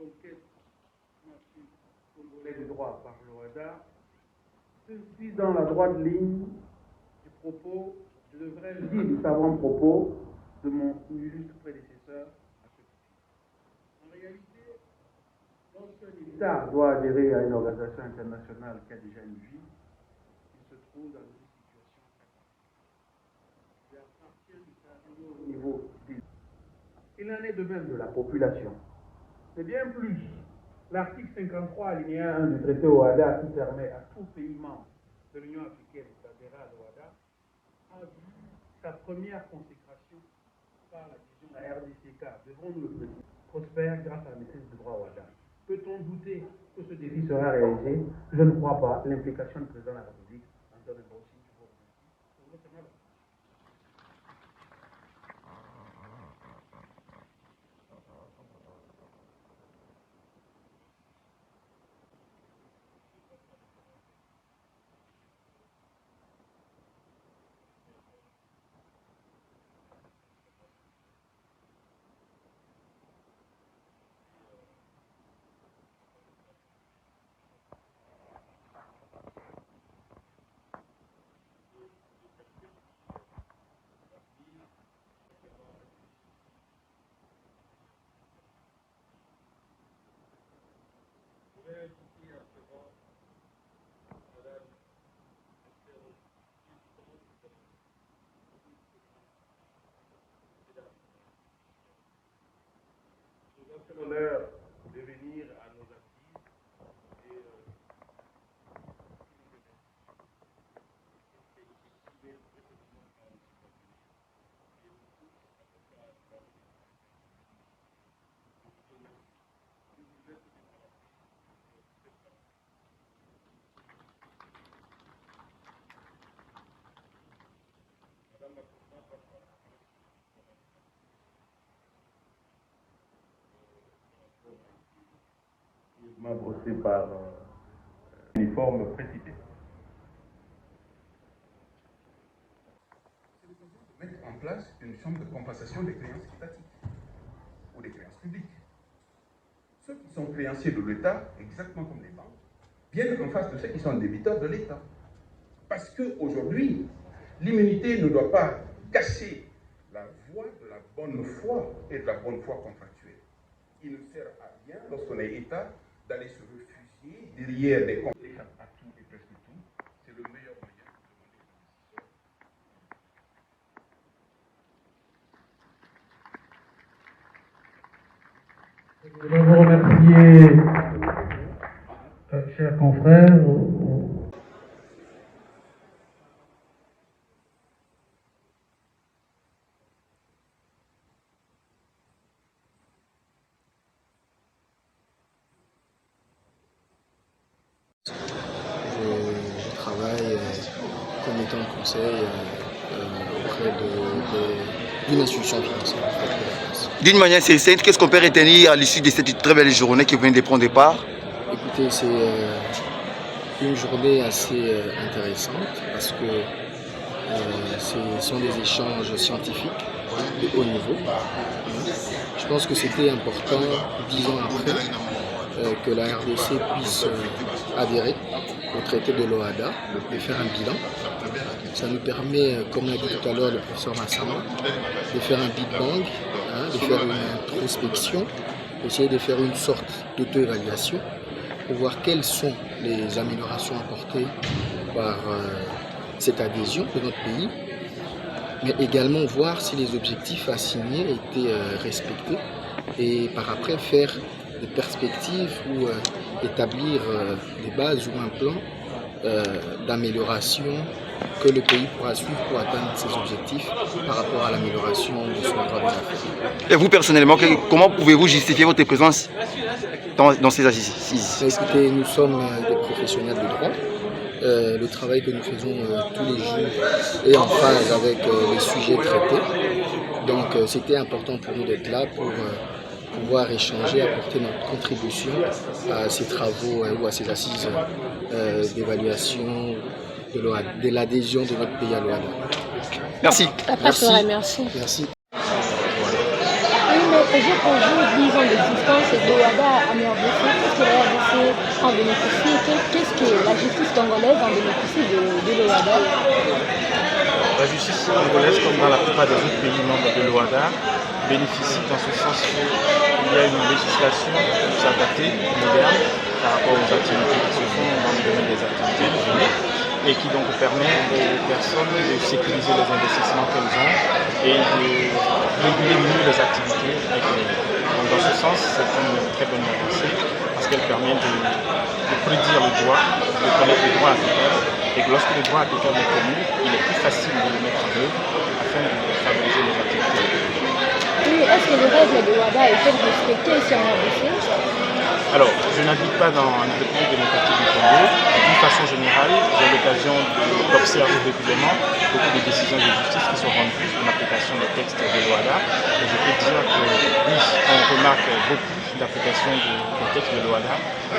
conquête congolais du droit par l'OADA s'inscrit dans la droite ligne du propos, je devrais le dire, du savant propos de mon illustre prédécesseur à ce sujet. En réalité, lorsqu'un État doit adhérer à une organisation internationale qui a déjà une vie, il se trouve dans une situation catastrophique. Il appartient d'arriver au niveau des... Il en est de même de la population. C'est bien plus. L'article 53, alinéa 1 du traité OADA, qui permet à tout pays membre de l'Union africaine d'adhérer à l'OADA, a vu sa première consécration par l'adhésion de la RDCK. Devons-nous le préciser, prospère grâce à la maîtrise du droit OADA. Peut-on douter que ce défi sera réalisé? Je ne crois pas. L'implication du président de la République en donne un bon signe. Je vous remercie. C'est l'honneur de venir à nos assises et m'a brossé par un uniforme précipité. C'est l'occasion de mettre en place une somme de compensation des créances étatiques ou des créances publiques. Ceux qui sont créanciers de l'État, exactement comme les banques, viennent en face de ceux qui sont débiteurs de l'État. Parce qu'aujourd'hui, l'immunité ne doit pas cacher la voie de la bonne foi et de la bonne foi contractuelle. Il ne sert à rien, lorsqu'on est État, d'aller se réfugier derrière des comptes à tout et presque tout. C'est le meilleur moyen Je voudrais vous remercier, chers confrères. Je travaille comme étant conseil auprès d'une institution financière. D'une manière succincte, qu'est-ce qu'on peut retenir à l'issue de cette très belle journée qui vient de prendre départ? Écoutez, c'est une journée assez intéressante parce que ce sont des échanges scientifiques de haut niveau. Je pense que c'était important, 10 ans après, que la RDC puisse adhérer au traité de l'OADA et faire un bilan. Ça nous permet, comme l'a dit tout à l'heure le professeur Massama, de faire un Big Bang, de faire une introspection, essayer de faire une sorte d'auto-évaluation pour voir quelles sont les améliorations apportées par cette adhésion de notre pays, mais également voir si les objectifs assignés étaient respectés et par après faire des perspectives ou établir des bases ou un plan d'amélioration que le pays pourra suivre pour atteindre ses objectifs par rapport à l'amélioration de son droit des affaires. Et vous personnellement, comment pouvez-vous justifier votre présence dans ces assises? Écoutez, nous sommes des professionnels de droit. Le travail que nous faisons tous les jours est en phase avec les sujets traités. Donc c'était important pour nous d'être là pour pouvoir échanger, apporter notre contribution à ces travaux ou à ces assises d'évaluation de l'adhésion de notre pays à l'OADA. Merci. Merci. Merci. Merci. jour pour jour, 10 ans d'existence de l'OADA en RDC, qu'est-ce que la RDC en bénéficie? Qu'est-ce que la justice congolaise en bénéficie de l'OADA? La justice congolaise, comme dans la plupart des autres pays membres de l'OADA, bénéficie dans ce sens qu'il y a une législation plus adaptée, moderne, par rapport aux activités qui se font dans le domaine des activités économiques et qui donc permet aux personnes de sécuriser les investissements qu'elles ont et de réguler mieux les activités économiques. Donc dans ce sens, c'est une très bonne avancée parce qu'elle permet de prédire le droit, de connaître le droit applicable et que lorsque le droit applicable est connu, il est plus facile de le mettre en œuvre afin de favoriser les activités économiques. Oui, est-ce que les règles de l'OADA sont respectées ici en RDC? Alors, je n'habite pas dans la République démocratique du Congo. D'une façon générale, j'ai l'occasion d'observer régulièrement beaucoup de décisions de justice qui sont rendues en application des textes de l'OADA. Et je peux dire que oui, on remarque beaucoup d'application des textes de l'OADA.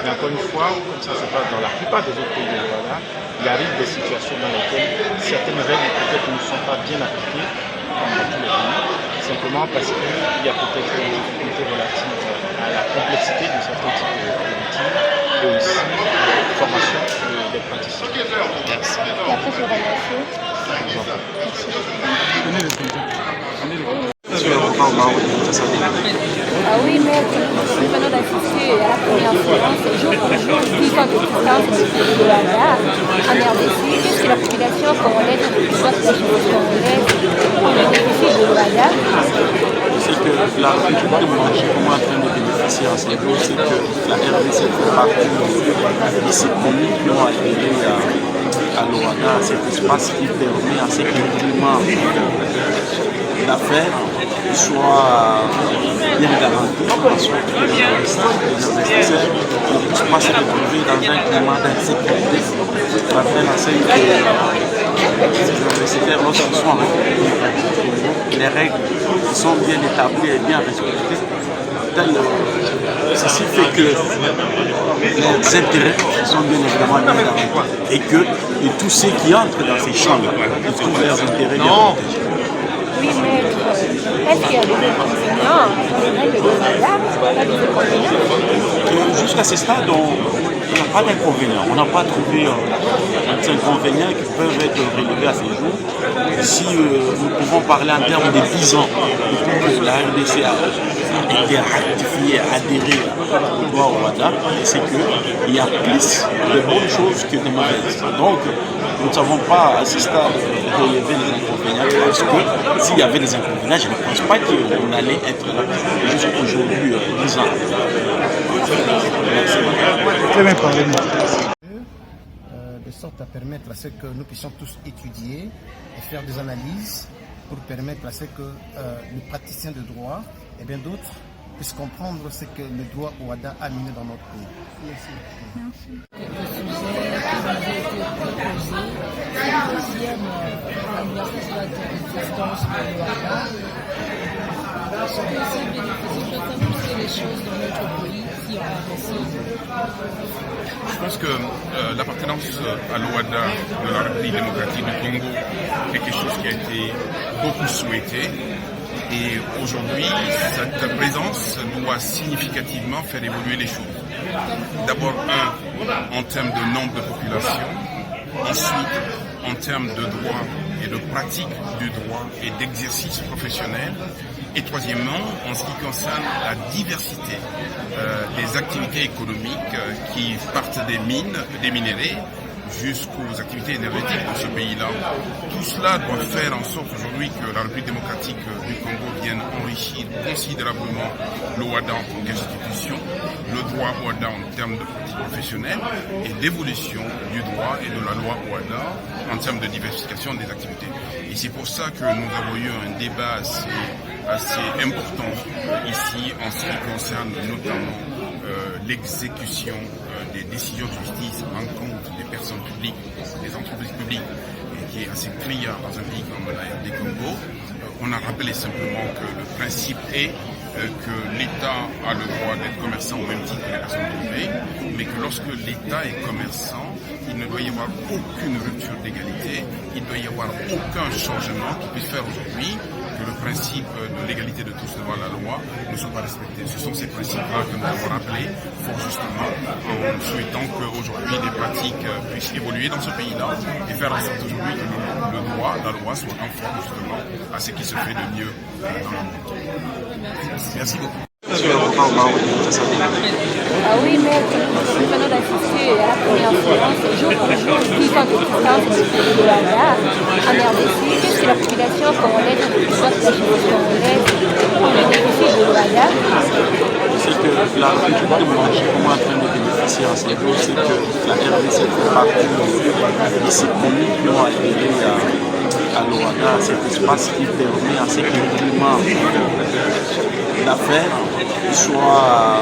Mais encore une fois, comme ça se passe dans la plupart des autres pays de l'OADA, il arrive des situations dans lesquelles certaines règles peut-être ne sont pas bien appliquées, comme dans tous les pays, simplement parce qu'il y a peut-être une difficulté relative à la complexité de certains types de litiges et aussi à la formation des praticiens. Merci. Et après, je vais remercier. Ah oui, maître, nous venons d'assister à la première séance, jour pour jour, 10 ans d'existence de l'OADA en RDC. Qu'est-ce que la population congolaise, soit la justice congolaise, en bénéficie de l'OADA? C'est que la République est en train de bénéficier en ce jour, c'est que la RDC fait partie de ces communes qui ont adhéré à l'OADA, cet espace qui permet à ce que le climat d'affaires soit bien garanti, en sorte que les investisseurs ne puissent pas se retrouver dans un climat d'insécurité. Ça fait la scène que les investisseurs, lorsqu'ils sont en République démocratique du Congo, les règles sont bien établies et bien respectées. Ceci fait que les intérêts sont bien évidemment bien garantis et que tous ceux qui entrent dans ces champs-là, ils trouvent leurs intérêts bien protégés. Oui, maître, est-ce qu'il y a des inconvénients dans les règles de l'OADA? Jusqu'à ce stade, on n'a pas d'inconvénients. On n'a pas trouvé des inconvénients qui peuvent être relevés à ce jour. Si nous pouvons parler en termes de 10 ans depuis que la RDC a été ratifiée, adhérée au droit au WADA, c'est qu'il y a plus de bonnes choses que de mauvaises. Donc, nous ne savons pas à ce stade relever les inconvénients parce que s'il y avait des inconvénients, je ne pense pas qu'on allait être là jusqu'aujourd'hui 10 ans. Merci. Très bien parlé. De sorte à permettre à ce que nous puissions tous étudier et faire des analyses pour permettre à ce que les praticiens de droit et bien d'autres puissent comprendre ce que le droit OADA a mené dans notre pays. Merci. Quelques sujets qui nous ont été proposés. C'est le deuxième anniversaire d'existence de l'OADA. Ce que ça bénéficie peut faire pousser les choses dans notre pays si on réussit. Je pense que l'appartenance à l'OADA de la République démocratique du Congo est quelque chose qui a été beaucoup souhaité. Et aujourd'hui, cette présence doit significativement faire évoluer les choses. D'abord, en termes de nombre de population, ensuite, en termes de droit et de pratique du droit et d'exercice professionnel, et troisièmement, en ce qui concerne la diversité des activités économiques qui partent des mines, des minéraux, jusqu'aux activités énergétiques dans ce pays-là. Tout cela doit faire en sorte aujourd'hui que la République démocratique du Congo vienne enrichir considérablement l'OADA en tant qu'institution, le droit OADA en termes de pratique professionnelle et l'évolution du droit et de la loi OADA en termes de diversification des activités. Et c'est pour ça que nous avons eu un débat assez important ici en ce qui concerne notamment l'exécution des décisions de justice en compte des personnes publiques, des entreprises publiques, qui est assez criard dans un pays comme la RD Congo. On a rappelé simplement que le principe est que l'État a le droit d'être commerçant au même titre que les personnes privées, mais que lorsque l'État est commerçant, il ne doit y avoir aucune rupture d'égalité, il ne doit y avoir aucun changement qui puisse faire aujourd'hui que le principe de l'égalité de tous devant la loi ne soit pas respecté. Ce sont ces principes-là que nous avons rappelés fort justement en souhaitant qu'aujourd'hui les pratiques puissent évoluer dans ce pays-là et faire en sorte aujourd'hui que le droit, la loi soit conforme justement à ce qui se fait de mieux dans le monde. Merci beaucoup. Ah oui, mais nous venons d'assister à la première séance, jour pour jour, 10 ans de distance du pays de Ouaga en RDC. Qu'est-ce que la population congolaise reçoit de la justice congolaise pour bénéficier de Ouaga? C'est que la République de Mali est en train de bénéficier en ce jour, c'est que la RDC fait partie de ces pays qui ont adhéré à l'Ouaga, cet espace qui permet à ce que le climat d'affaires soit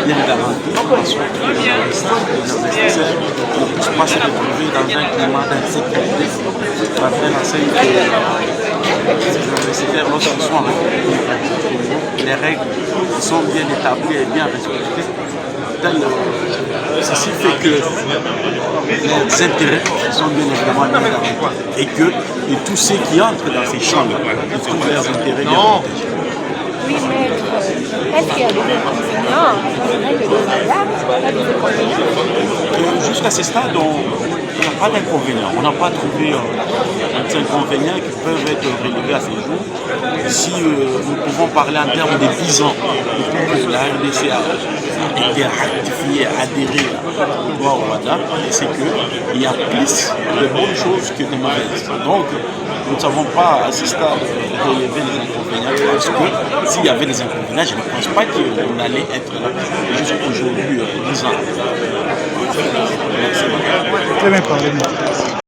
bien garanti, en sorte que les investisseurs ne puissent pas se retrouver dans un climat d'insécurité. Ça fait la scène que les investisseurs, lorsqu'ils sont en République démocratique du Congo, les règles sont bien établies et bien respectées. Ceci fait que les intérêts sont bien évidemment bien garantis et que tous ceux qui entrent dans ces champs-là trouvent leurs intérêts bien protégés. Oui, maître, est-ce qu'il y a des inconvénients dans les règles de Ouaga? Jusqu'à ce stade, il n'y a pas d'inconvénients. On n'a pas trouvé d'inconvénients qui peuvent être relevés à ce jour. Si nous pouvons parler en termes de 10 ans depuis que la RDC a été ratifiée, adhérée au droit au Ouaga, c'est qu'il y a plus de bonnes choses que de mauvaises. Donc, nous ne savons pas à ce stade relever les inconvénients parce que s'il y avait des inconvénients, je ne pense pas qu'on allait être là jusqu'aujourd'hui 10 ans. Merci. Très bien parlé.